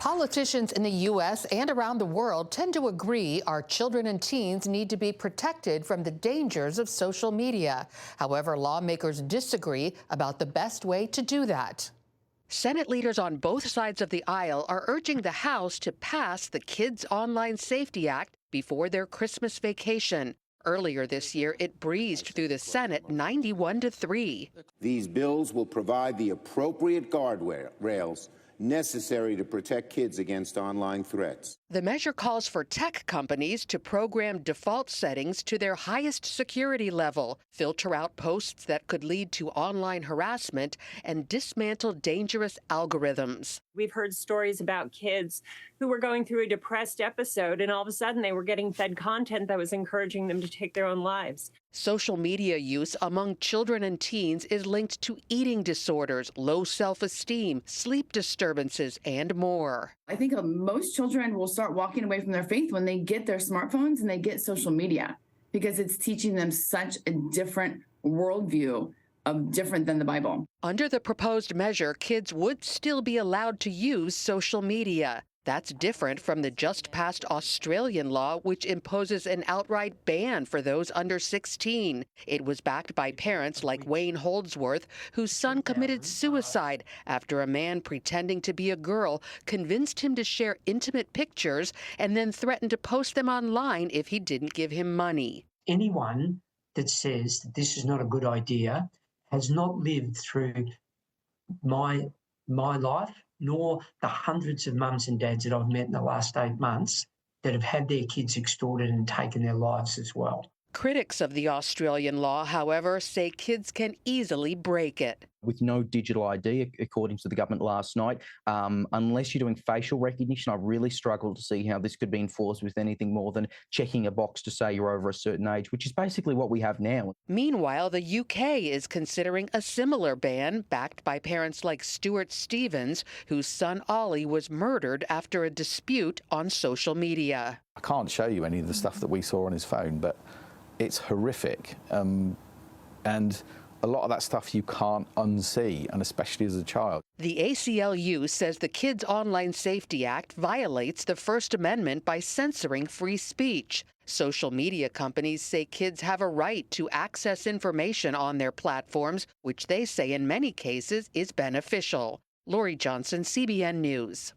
Politicians in the U.S. and around the world tend to agree our children and teens need to be protected from the dangers of social media. However, lawmakers disagree about the best way to do that. Senate leaders on both sides of the aisle are urging the House to pass the Kids Online Safety Act before their Christmas vacation. Earlier this year, it breezed through the Senate 91-3. These bills will provide the appropriate guardrails necessary to protect kids against online threats. The measure calls for tech companies to program default settings to their highest security level, filter out posts that could lead to online harassment, and dismantle dangerous algorithms. We've heard stories about kids who were going through a depressed episode, and all of a sudden they were getting fed content that was encouraging them to take their own lives. Social media use among children and teens is linked to eating disorders, low self-esteem, sleep disturbances, and more. I think most children will start walking away from their faith when they get their smartphones and they get social media, because it's teaching them such a different worldview of different than the Bible. Under the proposed measure, kids would still be allowed to use social media. That's different from the just-passed Australian law, which imposes an outright ban for those under 16. It was backed by parents like Wayne Holdsworth, whose son committed suicide after a man pretending to be a girl convinced him to share intimate pictures and then threatened to post them online if he didn't give him money. Anyone that says that this is not a good idea has not lived through my life, nor the hundreds of mums and dads that I've met in the last 8 months that have had their kids extorted and taken their lives as well. Critics of the Australian law, however, say kids can easily break it. With no digital ID, according to the government last night, unless you're doing facial recognition, I really struggle to see how this could be enforced with anything more than checking a box to say you're over a certain age, which is basically what we have now. Meanwhile, the UK is considering a similar ban, backed by parents like Stuart Stevens, whose son Ollie was murdered after a dispute on social media. I can't show you any of the stuff that we saw on his phone, but it's horrific. And a lot of that stuff you can't unsee, and especially as a child. The ACLU says the Kids Online Safety Act violates the First Amendment by censoring free speech. Social media companies say kids have a right to access information on their platforms, which they say in many cases is beneficial. Lorie Johnson, CBN News.